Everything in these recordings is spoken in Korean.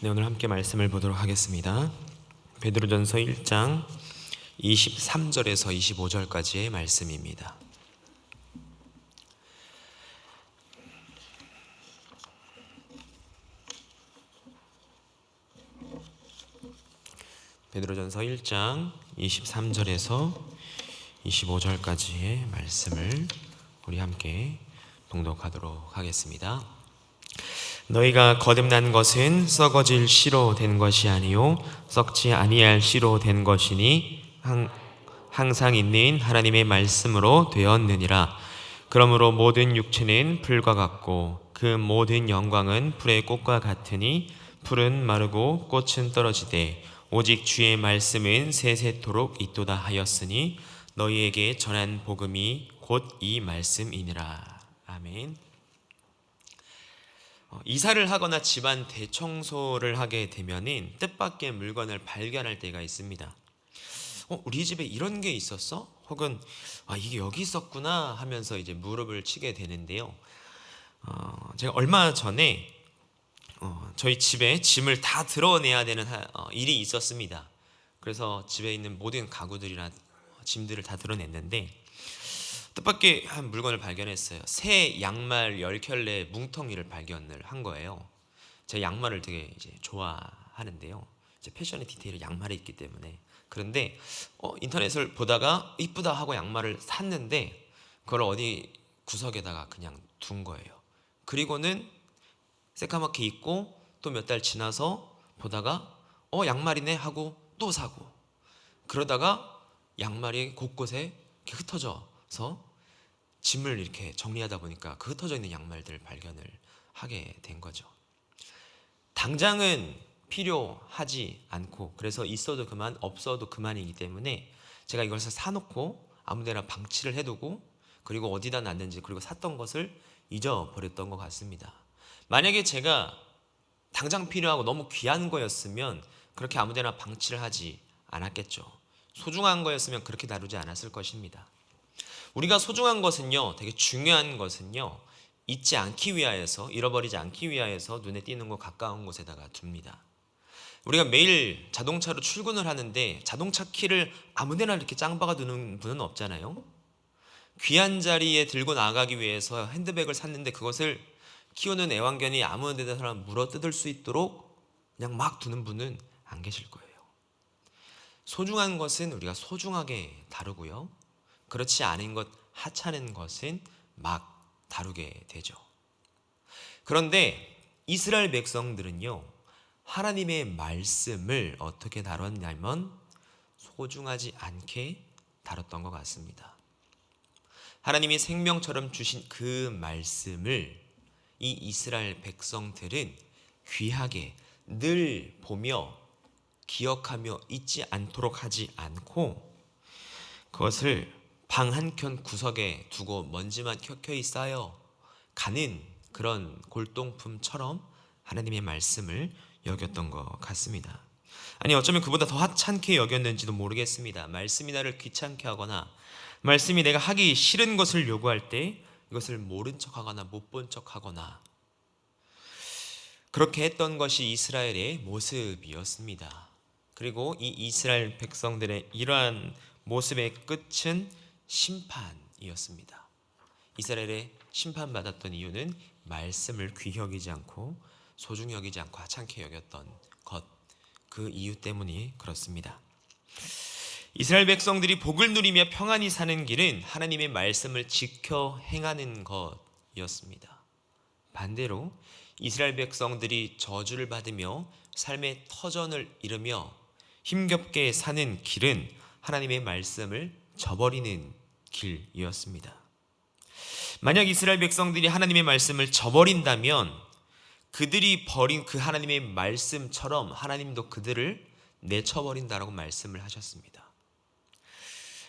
네, 오늘 함께 말씀을 보도록 하겠습니다. 베드로전서 1장 23절에서 25절까지의 말씀입니다. 베드로전서 1장 23절에서 25절까지의 말씀을 우리 함께 봉독하도록 하겠습니다. 너희가 거듭난 것은 썩어질 씨로 된 것이 아니요 썩지 아니할 씨로 된 것이니 항상 있는 하나님의 말씀으로 되었느니라. 그러므로 모든 육체는 풀과 같고 그 모든 영광은 풀의 꽃과 같으니 풀은 마르고 꽃은 떨어지되 오직 주의 말씀은 세세토록 있도다 하였으니 너희에게 전한 복음이 곧 이 말씀이니라. 아멘. 이사를 하거나 집안 대청소를 하게 되면은 뜻밖의 물건을 발견할 때가 있습니다. 우리 집에 이런 게 있었어? 혹은 이게 여기 있었구나 하면서 이제 무릎을 치게 되는데요. 제가 얼마 전에 저희 집에 짐을 다 드러내야 되는 일이 있었습니다. 그래서 집에 있는 모든 가구들이나 짐들을 다 드러냈는데 뜻밖의 한 물건을 발견했어요. 새 양말 10켤레 뭉텅이를 발견을 한 거예요. 제가 양말을 되게 이제 좋아하는데요. 이제 패션의 디테일이 양말에 있기 때문에. 그런데 인터넷을 보다가 이쁘다 하고 양말을 샀는데 그걸 어디 구석에다가 그냥 둔 거예요. 그리고는 새까맣게 입고 또 몇 달 지나서 보다가 양말이네 하고 또 사고, 그러다가 양말이 곳곳에 이렇게 흩어져서 짐을 이렇게 정리하다 보니까 그 흩어져 있는 양말들을 발견을 하게 된 거죠. 당장은 필요하지 않고, 그래서 있어도 그만 없어도 그만이기 때문에 제가 이것을 사놓고 아무데나 방치를 해두고, 그리고 어디다 놨는지, 그리고 샀던 것을 잊어버렸던 것 같습니다. 만약에 제가 당장 필요하고 너무 귀한 거였으면 그렇게 아무데나 방치를 하지 않았겠죠. 소중한 거였으면 그렇게 다루지 않았을 것입니다. 우리가 소중한 것은요, 되게 중요한 것은요, 잊지 않기 위하여서, 잃어버리지 않기 위하여서 눈에 띄는 곳 가까운 곳에다가 둡니다. 우리가 매일 자동차로 출근을 하는데 자동차 키를 아무데나 이렇게 짱박아 두는 분은 없잖아요. 귀한 자리에 들고 나가기 위해서 핸드백을 샀는데 그것을 키우는 애완견이 아무 데나 물어뜯을 수 있도록 그냥 막 두는 분은 안 계실 거예요. 소중한 것은 우리가 소중하게 다루고요, 그렇지 않은 것, 하찮은 것은 막 다루게 되죠. 그런데 이스라엘 백성들은요, 하나님의 말씀을 어떻게 다뤘냐면 소중하지 않게 다뤘던 것 같습니다. 하나님이 생명처럼 주신 그 말씀을 이 이스라엘 백성들은 귀하게 늘 보며 기억하며 잊지 않도록 하지 않고 그것을 방 한켠 구석에 두고 먼지만 켜켜이 쌓여 가는 그런 골동품처럼 하나님의 말씀을 여겼던 것 같습니다. 아니, 어쩌면 그보다 더 하찮게 여겼는지도 모르겠습니다. 말씀이 나를 귀찮게 하거나 말씀이 내가 하기 싫은 것을 요구할 때 이것을 모른 척하거나 못 본 척하거나 그렇게 했던 것이 이스라엘의 모습이었습니다. 그리고 이 이스라엘 백성들의 이러한 모습의 끝은 심판이었습니다. 이스라엘의 심판받았던 이유는 말씀을 귀히 여기지 않고 소중히 여기지 않고 하찮게 여겼던 것, 그 이유 때문이 그렇습니다. 이스라엘 백성들이 복을 누리며 평안히 사는 길은 하나님의 말씀을 지켜 행하는 것이었습니다. 반대로 이스라엘 백성들이 저주를 받으며 삶의 터전을 잃으며 힘겹게 사는 길은 하나님의 말씀을 저버리는 길이었습니다. 만약 이스라엘 백성들이 하나님의 말씀을 저버린다면 그들이 버린 그 하나님의 말씀처럼 하나님도 그들을 내쳐버린다라고 말씀을 하셨습니다.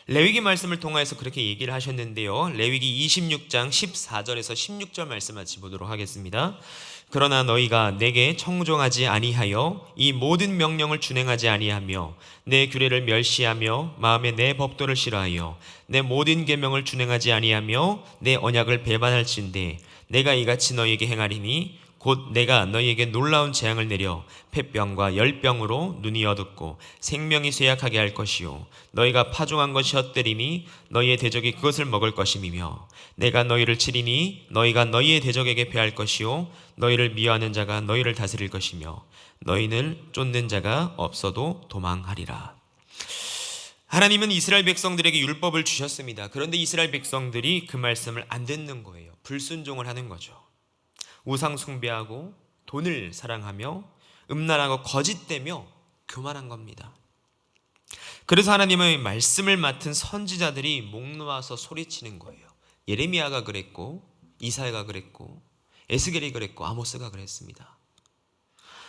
레위기 말씀을 통해서 그렇게 얘기를 하셨는데요, 레위기 26장 14절에서 16절 말씀 같이 보도록 하겠습니다. 그러나 너희가 내게 청종하지 아니하여 이 모든 명령을 준행하지 아니하며 내 규례를 멸시하며 마음에 내 법도를 싫어하여 내 모든 계명을 준행하지 아니하며 내 언약을 배반할진대 내가 이같이 너희에게 행하리니 곧 내가 너희에게 놀라운 재앙을 내려 폐병과 열병으로 눈이 어둡고 생명이 쇠약하게 할 것이요 너희가 파종한 것이 헛되리니 너희의 대적이 그것을 먹을 것임이며 내가 너희를 치리니 너희가 너희의 대적에게 패할 것이요 너희를 미워하는 자가 너희를 다스릴 것이며 너희를 쫓는 자가 없어도 도망하리라. 하나님은 이스라엘 백성들에게 율법을 주셨습니다. 그런데 이스라엘 백성들이 그 말씀을 안 듣는 거예요. 불순종을 하는 거죠. 우상 숭배하고 돈을 사랑하며 음란하고 거짓되며 교만한 겁니다. 그래서 하나님의 말씀을 맡은 선지자들이 목 놓아서 소리치는 거예요. 예레미야가 그랬고 이사야가 그랬고 에스겔이 그랬고 아모스가 그랬습니다.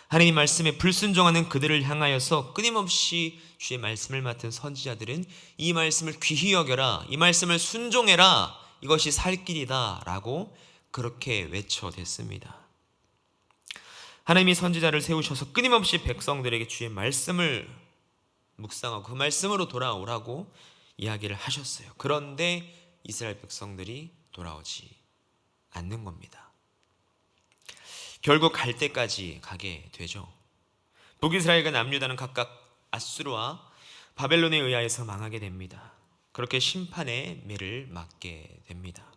하나님 말씀에 불순종하는 그들을 향하여서 끊임없이 주의 말씀을 맡은 선지자들은 이 말씀을 귀히 여겨라, 이 말씀을 순종해라, 이것이 살 길이다 라고 그렇게 외쳐댔습니다. 하나님이 선지자를 세우셔서 끊임없이 백성들에게 주의 말씀을 묵상하고 그 말씀으로 돌아오라고 이야기를 하셨어요. 그런데 이스라엘 백성들이 돌아오지 않는 겁니다. 결국 갈 때까지 가게 되죠. 북이스라엘과 남유다는 각각 아수르와 바벨론에 의하여서 망하게 됩니다. 그렇게 심판의 매를 맞게 됩니다.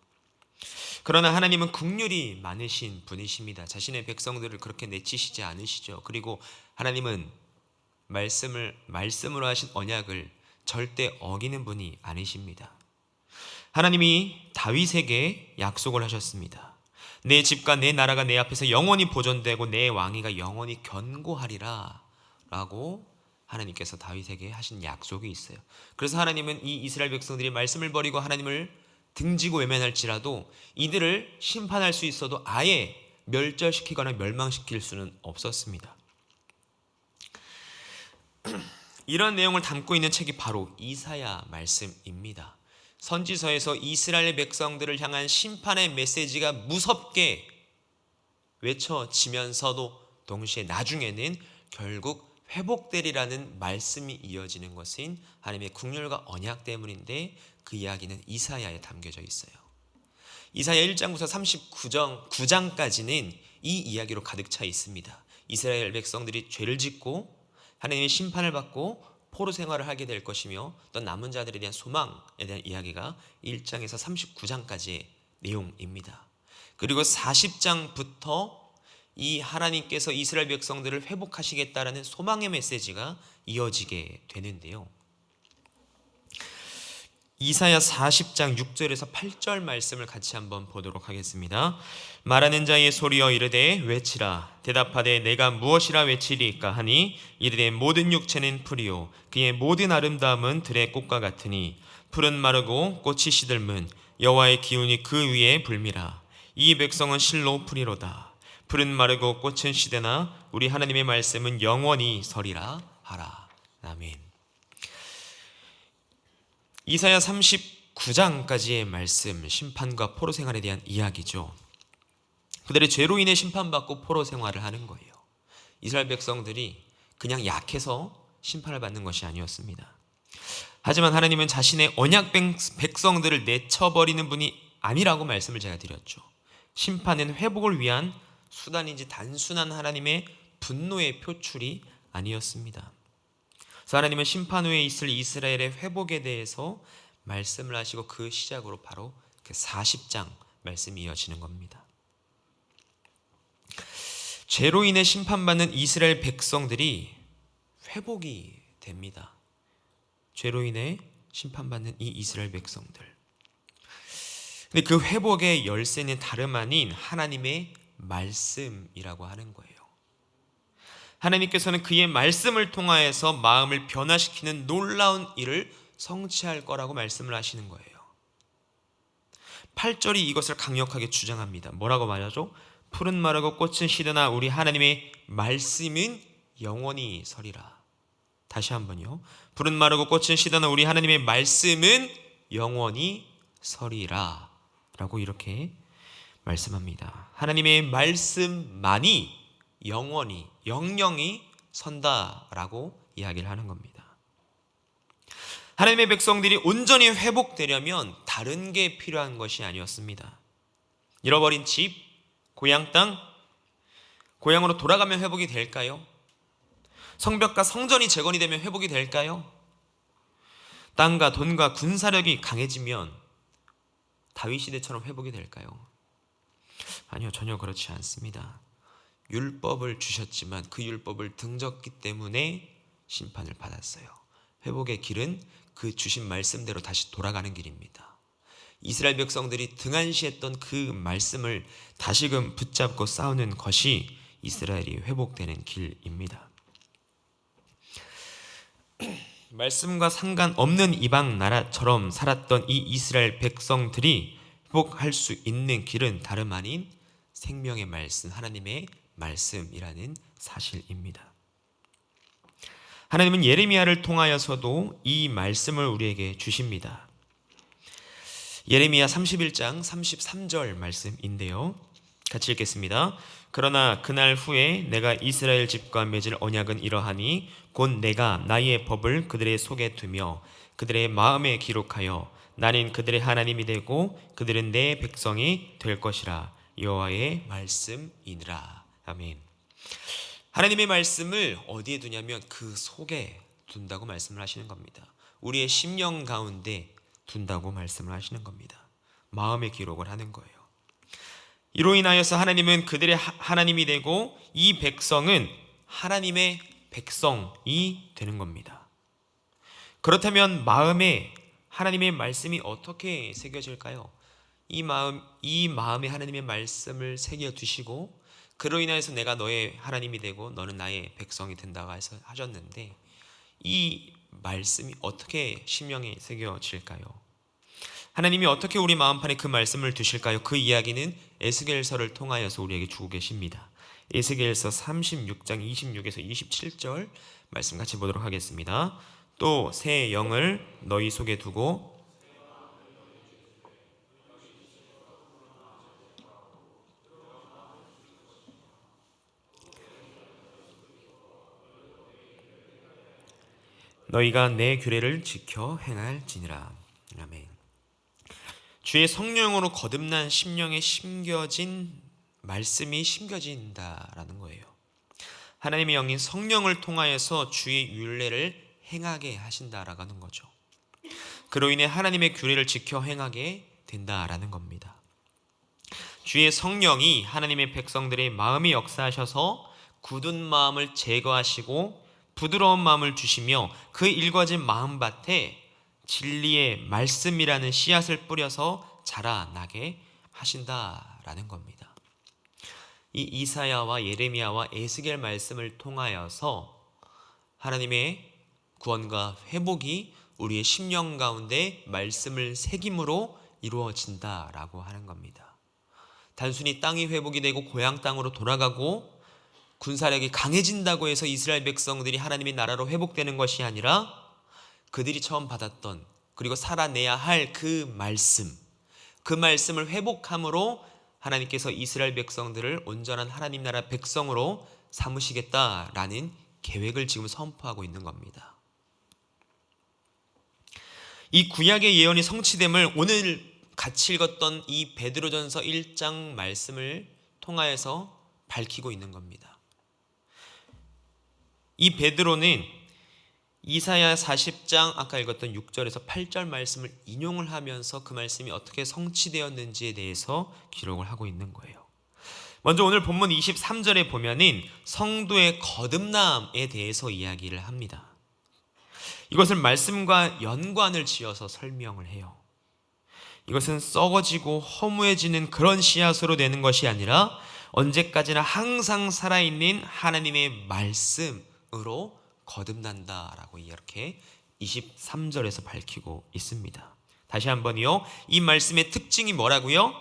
그러나 하나님은 긍휼이 많으신 분이십니다. 자신의 백성들을 그렇게 내치시지 않으시죠. 그리고 하나님은 말씀으로 하신 언약을 절대 어기는 분이 아니십니다. 하나님이 다윗에게 약속을 하셨습니다. 내 집과 내 나라가 내 앞에서 영원히 보존되고 내 왕위가 영원히 견고하리라 라고 하나님께서 다윗에게 하신 약속이 있어요. 그래서 하나님은 이 이스라엘 백성들이 말씀을 버리고 하나님을 등지고 외면할지라도 이들을 심판할 수 있어도 아예 멸절시키거나 멸망시킬 수는 없었습니다. 이런 내용을 담고 있는 책이 바로 이사야 말씀입니다. 선지서에서 이스라엘 백성들을 향한 심판의 메시지가 무섭게 외쳐지면서도 동시에 나중에는 결국 회복되리라는 말씀이 이어지는 것은 하나님의 긍휼과 언약 때문인데 그 이야기는 이사야에 담겨져 있어요. 이사야 1장부터 39장까지는 이 이야기로 가득 차 있습니다. 이스라엘 백성들이 죄를 짓고 하나님의 심판을 받고 포로 생활을 하게 될 것이며 또 남은 자들에 대한 소망에 대한 이야기가 1장에서 39장까지의 내용입니다. 그리고 40장부터 이 하나님께서 이스라엘 백성들을 회복하시겠다라는 소망의 메시지가 이어지게 되는데요. 이사야 40장 6절에서 8절 말씀을 같이 한번 보도록 하겠습니다. 말하는 자의 소리여 이르되 외치라. 대답하되 내가 무엇이라 외치리까 하니 이르되 모든 육체는 풀이요 그의 모든 아름다움은 들의 꽃과 같으니 풀은 마르고 꽃이 시들면 여호와의 기운이 그 위에 불미라. 이 백성은 실로 풀이로다. 풀은 마르고 꽃은 시드나 우리 하나님의 말씀은 영원히 서리라 하라. 아멘. 이사야 39장까지의 말씀, 심판과 포로 생활에 대한 이야기죠. 그들의 죄로 인해 심판받고 포로 생활을 하는 거예요. 이스라엘 백성들이 그냥 약해서 심판을 받는 것이 아니었습니다. 하지만 하나님은 자신의 언약 백성들을 내쳐버리는 분이 아니라고 말씀을 제가 드렸죠. 심판은 회복을 위한 수단인지 단순한 하나님의 분노의 표출이 아니었습니다. 그래서 하나님은 심판 후에 있을 이스라엘의 회복에 대해서 말씀을 하시고 그 시작으로 바로 그 40장 말씀이 이어지는 겁니다. 죄로 인해 심판받는 이스라엘 백성들이 회복이 됩니다. 죄로 인해 심판받는 이 이스라엘 백성들. 근데 그 회복의 열쇠는 다름 아닌 하나님의 말씀이라고 하는 거예요. 하나님께서는 그의 말씀을 통하여서 마음을 변화시키는 놀라운 일을 성취할 거라고 말씀을 하시는 거예요. 8절이 이것을 강력하게 주장합니다. 뭐라고 말하죠? 풀은 마르고 꽃은 시드나 우리 하나님의 말씀은 영원히 서리라. 다시 한번요. 풀은 마르고 꽃은 시드나 우리 하나님의 말씀은 영원히 서리라 라고 이렇게 말씀합니다. 하나님의 말씀만이 영영이 선다라고 이야기를 하는 겁니다. 하나님의 백성들이 온전히 회복되려면 다른 게 필요한 것이 아니었습니다. 잃어버린 집, 고향 땅, 고향으로 돌아가면 회복이 될까요? 성벽과 성전이 재건이 되면 회복이 될까요? 땅과 돈과 군사력이 강해지면 다윗 시대처럼 회복이 될까요? 아니요, 전혀 그렇지 않습니다. 율법을 주셨지만 그 율법을 등졌기 때문에 심판을 받았어요. 회복의 길은 그 주신 말씀대로 다시 돌아가는 길입니다. 이스라엘 백성들이 등한시했던 그 말씀을 다시금 붙잡고 싸우는 것이 이스라엘이 회복되는 길입니다. 말씀과 상관없는 이방 나라처럼 살았던 이 이스라엘 백성들이 회복할 수 있는 길은 다름 아닌 생명의 말씀, 하나님의 말씀이라는 사실입니다. 하나님은 예레미야를 통하여서도 이 말씀을 우리에게 주십니다. 예레미야 31장 33절 말씀인데요. 같이 읽겠습니다. 그러나 그날 후에 내가 이스라엘 집과 맺을 언약은 이러하니 곧 내가 나의 법을 그들의 속에 두며 그들의 마음에 기록하여 나는 그들의 하나님이 되고 그들은 내 백성이 될 것이라. 여호와의 말씀이니라. 아멘. 하나님의 말씀을 어디에 두냐면 그 속에 둔다고 말씀을 하시는 겁니다. 우리의 심령 가운데 둔다고 말씀을 하시는 겁니다. 마음에 기록을 하는 거예요. 이로 인하여서 하나님은 그들의 하나님이 되고 이 백성은 하나님의 백성이 되는 겁니다. 그렇다면 마음에 하나님의 말씀이 어떻게 새겨질까요? 이 마음에 하나님의 말씀을 새겨 두시고 그로 인하여서 내가 너의 하나님이 되고 너는 나의 백성이 된다고 해서 하셨는데 이 말씀이 어떻게 심령에 새겨질까요? 하나님이 어떻게 우리 마음판에 그 말씀을 두실까요? 그 이야기는 에스겔서를 통하여서 우리에게 주고 계십니다. 에스겔서 36장 26에서 27절 말씀 같이 보도록 하겠습니다. 또 새 영을 너희 속에 두고 너희가 내 규례를 지켜 행할지니라. 아멘. 주의 성령으로 거듭난 심령에 심겨진 말씀이 심겨진다라는 거예요. 하나님의 영인 성령을 통하여서 주의 율례를 행하게 하신다라고 하는 거죠. 그로 인해 하나님의 규례를 지켜 행하게 된다라는 겁니다. 주의 성령이 하나님의 백성들의 마음에 역사하셔서 굳은 마음을 제거하시고 부드러운 마음을 주시며 그 일궈진 마음밭에 진리의 말씀이라는 씨앗을 뿌려서 자라나게 하신다라는 겁니다. 이 이사야와 예레미야와 에스겔 말씀을 통하여서 하나님의 구원과 회복이 우리의 심령 가운데 말씀을 새김으로 이루어진다라고 하는 겁니다. 단순히 땅이 회복이 되고 고향 땅으로 돌아가고 군사력이 강해진다고 해서 이스라엘 백성들이 하나님의 나라로 회복되는 것이 아니라 그들이 처음 받았던 그리고 살아내야 할 그 말씀을 회복함으로 하나님께서 이스라엘 백성들을 온전한 하나님 나라 백성으로 삼으시겠다라는 계획을 지금 선포하고 있는 겁니다. 이 구약의 예언이 성취됨을 오늘 같이 읽었던 이 베드로전서 1장 말씀을 통하여서 밝히고 있는 겁니다. 이 베드로는 이사야 40장 아까 읽었던 6절에서 8절 말씀을 인용을 하면서 그 말씀이 어떻게 성취되었는지에 대해서 기록을 하고 있는 거예요. 먼저 오늘 본문 23절에 보면은 성도의 거듭남에 대해서 이야기를 합니다. 이것을 말씀과 연관을 지어서 설명을 해요. 이것은 썩어지고 허무해지는 그런 씨앗으로 되는 것이 아니라 언제까지나 항상 살아있는 하나님의 말씀으로 거듭난다라고 이렇게 23절에서 밝히고 있습니다. 다시 한번요. 이 말씀의 특징이 뭐라고요?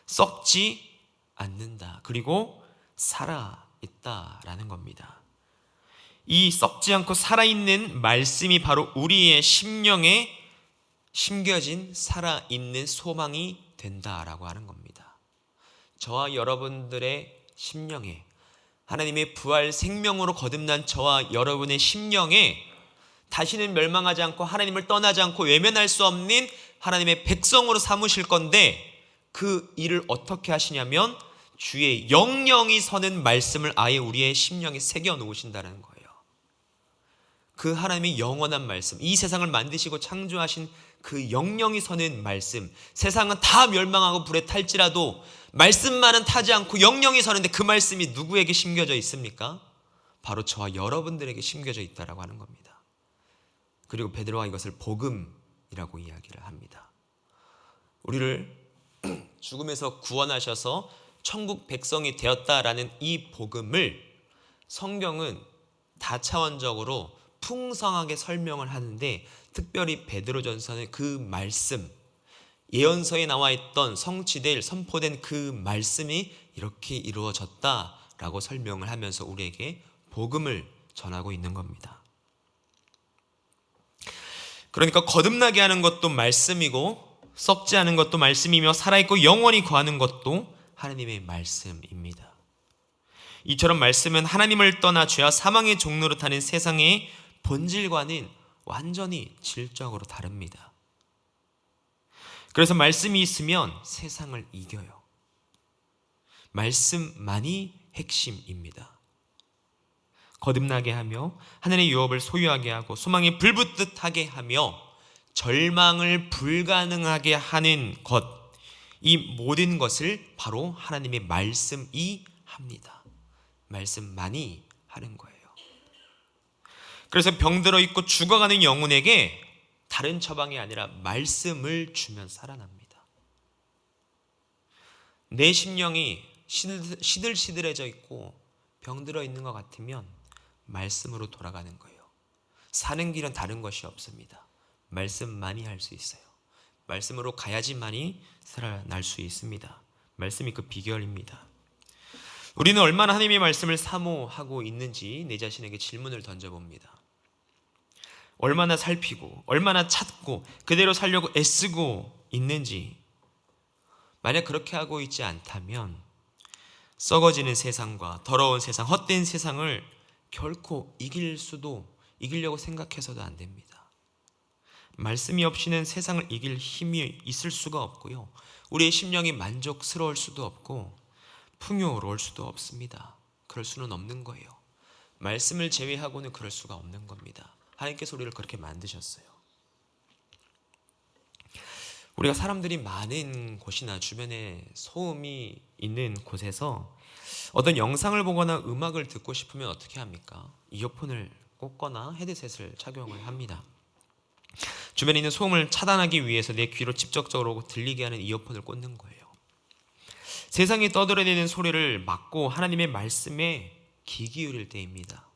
썩지 않는다. 그리고 살아있다라는 겁니다. 이 썩지 않고 살아있는 말씀이 바로 우리의 심령에 심겨진 살아있는 소망이 된다라고 하는 겁니다. 저와 여러분들의 심령에 하나님의 부활 생명으로 거듭난 저와 여러분의 심령에 다시는 멸망하지 않고 하나님을 떠나지 않고 외면할 수 없는 하나님의 백성으로 삼으실 건데 그 일을 어떻게 하시냐면 주의 영영이 서는 말씀을 아예 우리의 심령에 새겨 놓으신다는 거예요. 그 하나님의 영원한 말씀, 이 세상을 만드시고 창조하신 그 영영이 서는 말씀, 세상은 다 멸망하고 불에 탈지라도 말씀만은 타지 않고 영영이 서는데 그 말씀이 누구에게 심겨져 있습니까? 바로 저와 여러분들에게 심겨져 있다라고 하는 겁니다. 그리고 베드로가 이것을 복음이라고 이야기를 합니다. 우리를 죽음에서 구원하셔서 천국 백성이 되었다라는 이 복음을 성경은 다차원적으로 풍성하게 설명을 하는데, 특별히 베드로전서는 그 말씀, 예언서에 나와 있던 성취될 선포된 그 말씀이 이렇게 이루어졌다라고 설명을 하면서 우리에게 복음을 전하고 있는 겁니다. 그러니까 거듭나게 하는 것도 말씀이고, 썩지 않은 것도 말씀이며, 살아있고 영원히 거하는 것도 하나님의 말씀입니다. 이처럼 말씀은 하나님을 떠나 죄와 사망의 종로로 타는 세상의 본질과는 완전히 질적으로 다릅니다. 그래서 말씀이 있으면 세상을 이겨요. 말씀만이 핵심입니다. 거듭나게 하며 하늘의 유업을 소유하게 하고 소망이 불붙듯 하게 하며 절망을 불가능하게 하는 것, 이 모든 것을 바로 하나님의 말씀이 합니다. 말씀만이 하는 거예요. 그래서 병들어 있고 죽어가는 영혼에게 다른 처방이 아니라 말씀을 주면 살아납니다. 내 심령이 시들시들해져 있고 병들어 있는 것 같으면 말씀으로 돌아가는 거예요. 사는 길은 다른 것이 없습니다. 말씀만이 할 수 있어요. 말씀으로 가야지만이 살아날 수 있습니다. 말씀이 그 비결입니다. 우리는 얼마나 하나님의 말씀을 사모하고 있는지 내 자신에게 질문을 던져봅니다. 얼마나 살피고 얼마나 찾고 그대로 살려고 애쓰고 있는지. 만약 그렇게 하고 있지 않다면 썩어지는 세상과 더러운 세상, 헛된 세상을 결코 이기려고 생각해서도 안 됩니다. 말씀이 없이는 세상을 이길 힘이 있을 수가 없고요, 우리의 심령이 만족스러울 수도 없고 풍요로울 수도 없습니다. 그럴 수는 없는 거예요. 말씀을 제외하고는 그럴 수가 없는 겁니다. 하나님께서 우리를 그렇게 만드셨어요. 우리가 사람들이 많은 곳이나 주변에 소음이 있는 곳에서 어떤 영상을 보거나 음악을 듣고 싶으면 어떻게 합니까? 이어폰을 꽂거나 헤드셋을 착용을 합니다. 주변에 있는 소음을 차단하기 위해서 내 귀로 직접적으로 들리게 하는 이어폰을 꽂는 거예요. 세상에 떠들어대는 소리를 막고 하나님의 말씀에 귀 기울일 때입니다.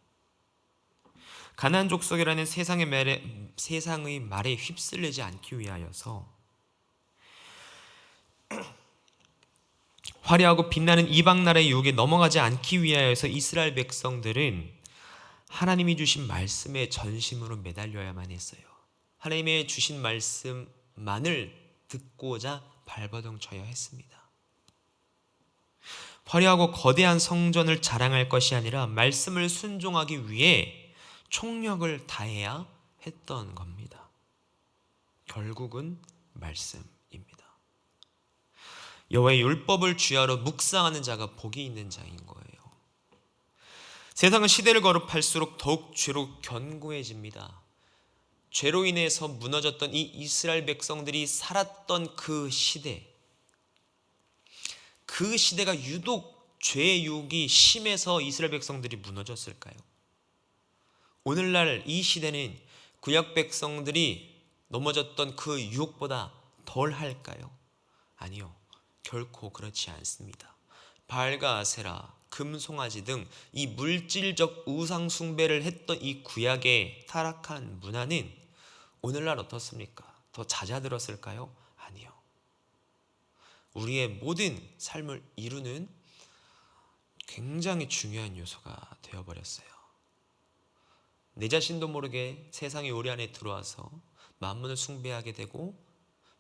가나안 족속이라는 세상의 말에 휩쓸리지 않기 위하여서 화려하고 빛나는 이방 나라의 유혹에 넘어가지 않기 위하여서 이스라엘 백성들은 하나님이 주신 말씀에 전심으로 매달려야만 했어요. 하나님의 주신 말씀만을 듣고자 발버둥 쳐야 했습니다. 화려하고 거대한 성전을 자랑할 것이 아니라 말씀을 순종하기 위해 총력을 다해야 했던 겁니다. 결국은 말씀입니다. 여호와의 율법을 주야로 묵상하는 자가 복이 있는 자인 거예요. 세상은 시대를 거듭할수록 더욱 죄로 견고해집니다. 죄로 인해서 무너졌던 이 이스라엘 백성들이 살았던 그 시대가 유독 죄의 유혹이 심해서 이스라엘 백성들이 무너졌을까요? 오늘날 이 시대는 구약 백성들이 넘어졌던 그 유혹보다 덜 할까요? 아니요, 결코 그렇지 않습니다. 바알과 아세라, 금송아지 등 이 물질적 우상 숭배를 했던 이 구약의 타락한 문화는 오늘날 어떻습니까? 더 잦아들었을까요? 아니요. 우리의 모든 삶을 이루는 굉장히 중요한 요소가 되어버렸어요. 내 자신도 모르게 세상이 우리 안에 들어와서 만물을 숭배하게 되고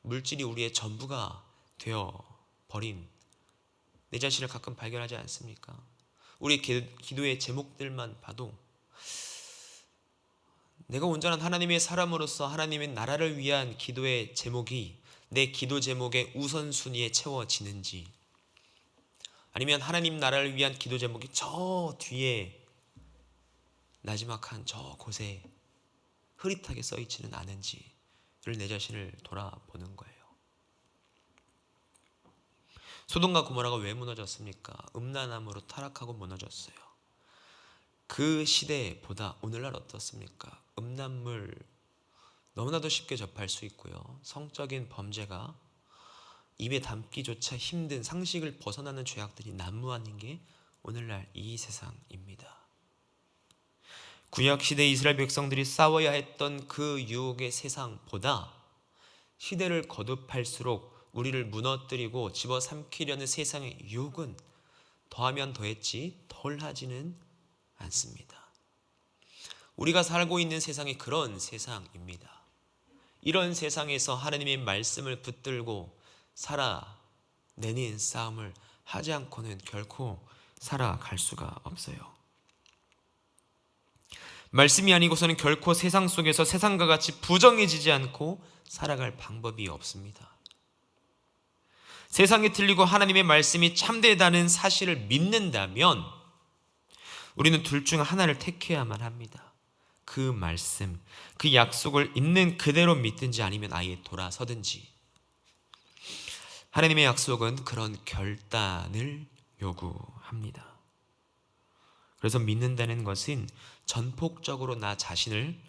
물질이 우리의 전부가 되어버린 내 자신을 가끔 발견하지 않습니까? 우리 기도의 제목들만 봐도 내가 온전한 하나님의 사람으로서 하나님의 나라를 위한 기도의 제목이 내 기도 제목의 우선순위에 채워지는지, 아니면 하나님 나라를 위한 기도 제목이 저 뒤에 나지막한 저 곳에 흐릿하게 써있지는 않은지를 내 자신을 돌아보는 거예요. 소돔과 고모라가 왜 무너졌습니까? 음란함으로 타락하고 무너졌어요. 그 시대보다 오늘날 어떻습니까? 음란물 너무나도 쉽게 접할 수 있고요. 성적인 범죄가 입에 담기조차 힘든 상식을 벗어나는 죄악들이 난무하는 게 오늘날 이 세상입니다. 구약시대 이스라엘 백성들이 싸워야 했던 그 유혹의 세상보다 시대를 거듭할수록 우리를 무너뜨리고 집어삼키려는 세상의 유혹은 더하면 더했지 덜하지는 않습니다. 우리가 살고 있는 세상이 그런 세상입니다. 이런 세상에서 하나님의 말씀을 붙들고 살아내는 싸움을 하지 않고는 결코 살아갈 수가 없어요. 말씀이 아니고서는 결코 세상 속에서 세상과 같이 부정해지지 않고 살아갈 방법이 없습니다. 세상이 틀리고 하나님의 말씀이 참되다는 사실을 믿는다면 우리는 둘 중 하나를 택해야만 합니다. 그 말씀, 그 약속을 있는 그대로 믿든지 아니면 아예 돌아서든지. 하나님의 약속은 그런 결단을 요구합니다. 그래서 믿는다는 것은 전폭적으로 나 자신을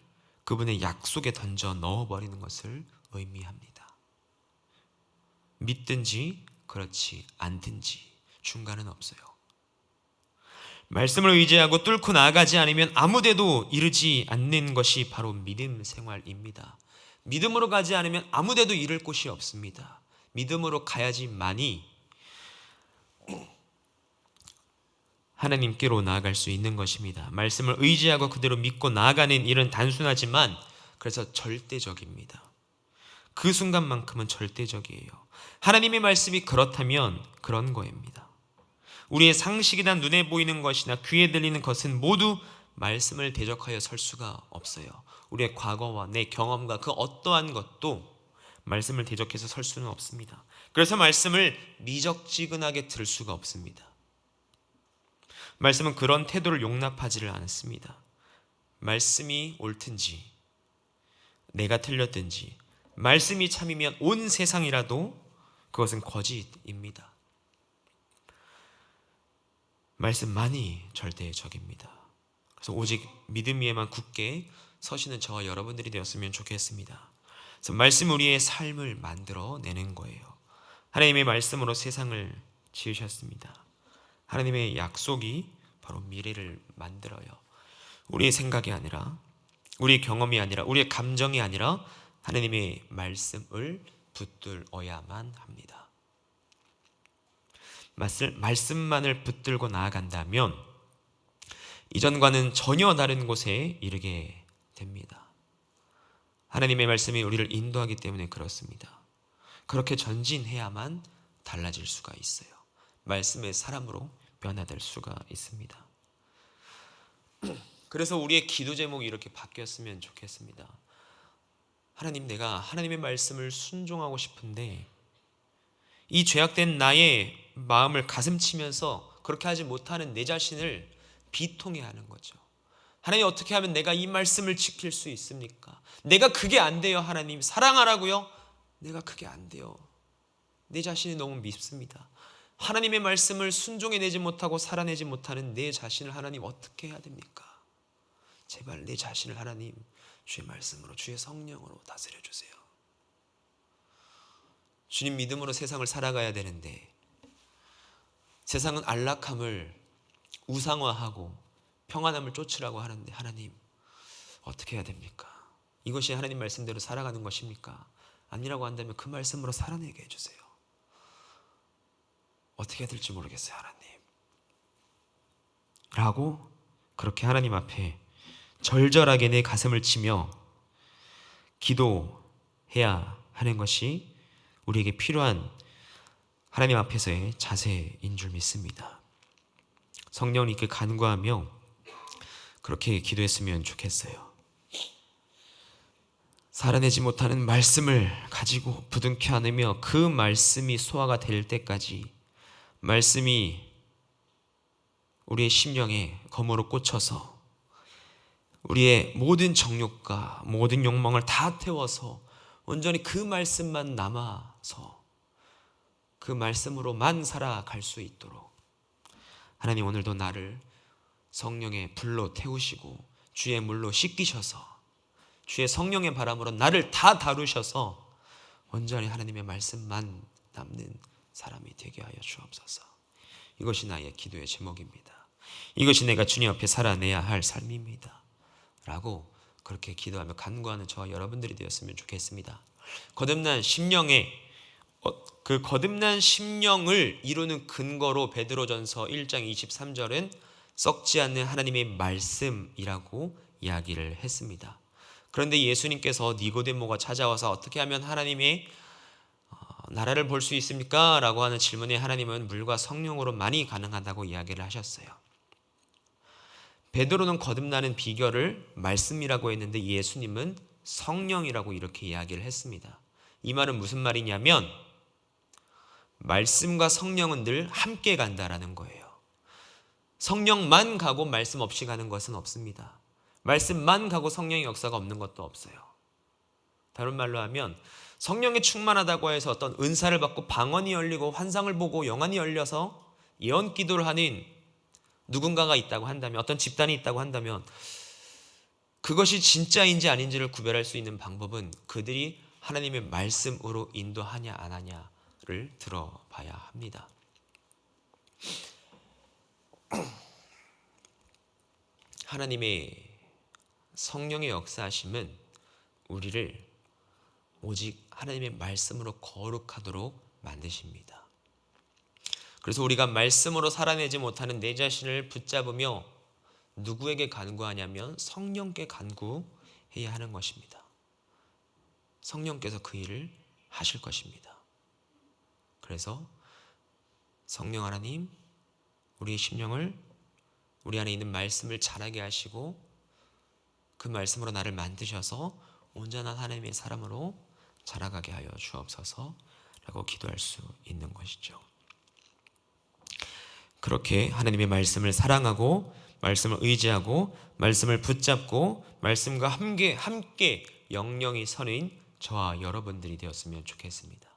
그분의 약속에 던져 넣어버리는 것을 의미합니다. 믿든지 그렇지 않든지 중간은 없어요. 말씀을 의지하고 뚫고 나아가지 않으면 아무데도 이르지 않는 것이 바로 믿음 생활입니다. 믿음으로 가지 않으면 아무데도 이를 곳이 없습니다. 믿음으로 가야지만이 하나님께로 나아갈 수 있는 것입니다. 말씀을 의지하고 그대로 믿고 나아가는 일은 단순하지만 그래서 절대적입니다. 그 순간만큼은 절대적이에요. 하나님의 말씀이 그렇다면 그런 거입니다. 우리의 상식이나 눈에 보이는 것이나 귀에 들리는 것은 모두 말씀을 대적하여 설 수가 없어요. 우리의 과거와 내 경험과 그 어떠한 것도 말씀을 대적해서 설 수는 없습니다. 그래서 말씀을 미적지근하게 들을 수가 없습니다. 말씀은 그런 태도를 용납하지를 않습니다. 말씀이 옳든지 내가 틀렸든지 말씀이 참이면 온 세상이라도 그것은 거짓입니다. 말씀만이 절대적입니다. 그래서 오직 믿음 위에만 굳게 서시는 저와 여러분들이 되었으면 좋겠습니다. 그래서 말씀 우리의 삶을 만들어내는 거예요. 하나님의 말씀으로 세상을 지으셨습니다. 하나님의 약속이 바로 미래를 만들어요. 우리의 생각이 아니라 우리의 경험이 아니라 우리의 감정이 아니라 하나님의 말씀을 붙들어야만 합니다. 말씀만을 붙들고 나아간다면 이전과는 전혀 다른 곳에 이르게 됩니다. 하나님의 말씀이 우리를 인도하기 때문에 그렇습니다. 그렇게 전진해야만 달라질 수가 있어요. 말씀의 사람으로 변화될 수가 있습니다. 그래서 우리의 기도 제목이 이렇게 바뀌었으면 좋겠습니다. 하나님, 내가 하나님의 말씀을 순종하고 싶은데 이 죄악된 나의 마음을 가슴치면서 그렇게 하지 못하는 내 자신을 비통해하는 거죠. 하나님, 어떻게 하면 내가 이 말씀을 지킬 수 있습니까? 내가 그게 안 돼요. 하나님, 사랑하라고요? 내가 그게 안 돼요. 내 자신이 너무 밉습니다. 하나님의 말씀을 순종해내지 못하고 살아내지 못하는 내 자신을 하나님 어떻게 해야 됩니까? 제발 내 자신을 하나님 주의 말씀으로 주의 성령으로 다스려 주세요. 주님 믿음으로 세상을 살아가야 되는데 세상은 안락함을 우상화하고 평안함을 쫓으라고 하는데 하나님 어떻게 해야 됩니까? 이것이 하나님 말씀대로 살아가는 것입니까? 아니라고 한다면 그 말씀으로 살아내게 해주세요. 어떻게 해야 될지 모르겠어요. 하나님 라고 그렇게 하나님 앞에 절절하게 내 가슴을 치며 기도해야 하는 것이 우리에게 필요한 하나님 앞에서의 자세인 줄 믿습니다. 성령님께 간구하며 그렇게 기도했으면 좋겠어요. 살아내지 못하는 말씀을 가지고 부둥켜 안으며 그 말씀이 소화가 될 때까지 말씀이 우리의 심령에 검으로 꽂혀서 우리의 모든 정욕과 모든 욕망을 다 태워서 온전히 그 말씀만 남아서 그 말씀으로만 살아갈 수 있도록 하나님, 오늘도 나를 성령의 불로 태우시고 주의 물로 씻기셔서 주의 성령의 바람으로 나를 다 다루셔서 온전히 하나님의 말씀만 남는 사람이 되게 하여 주옵소서. 이것이 나의 기도의 제목입니다. 이것이 내가 주님 앞에 살아내야 할 삶입니다 라고 그렇게 기도하며 간구하는 저와 여러분들이 되었으면 좋겠습니다. 거듭난 심령의 그 거듭난 심령을 이루는 근거로 베드로전서 1장 23절은 썩지 않는 하나님의 말씀이라고 이야기를 했습니다. 그런데 예수님께서 니고데모가 찾아와서 어떻게 하면 하나님의 나라를 볼 수 있습니까? 라고 하는 질문에 하나님은 물과 성령으로만이 가능하다고 이야기를 하셨어요. 베드로는 거듭나는 비결을 말씀이라고 했는데 예수님은 성령이라고 이렇게 이야기를 했습니다. 이 말은 무슨 말이냐면 말씀과 성령은 늘 함께 간다라는 거예요. 성령만 가고 말씀 없이 가는 것은 없습니다. 말씀만 가고 성령의 역사가 없는 것도 없어요. 다른 말로 하면 성령에 충만하다고 해서 어떤 은사를 받고 방언이 열리고 환상을 보고 영안이 열려서 예언 기도를 하는 누군가가 있다고 한다면, 어떤 집단이 있다고 한다면 그것이 진짜인지 아닌지를 구별할 수 있는 방법은 그들이 하나님의 말씀으로 인도하냐 안 하냐를 들어봐야 합니다. 하나님의 성령의 역사하심은 우리를 오직 하나님의 말씀으로 거룩하도록 만드십니다. 그래서 우리가 말씀으로 살아내지 못하는 내 자신을 붙잡으며 누구에게 간구하냐면 성령께 간구해야 하는 것입니다. 성령께서 그 일을 하실 것입니다. 그래서 성령 하나님, 우리의 심령을, 우리 안에 있는 말씀을 자라게 하시고 그 말씀으로 나를 만드셔서 온전한 하나님의 사람으로 자라가게 하여 주옵소서 라고 기도할 수 있는 것이죠. 그렇게 하나님의 말씀을 사랑하고 말씀을 의지하고 말씀을 붙잡고 말씀과 함께 영영이 서는 저와 여러분들이 되었으면 좋겠습니다.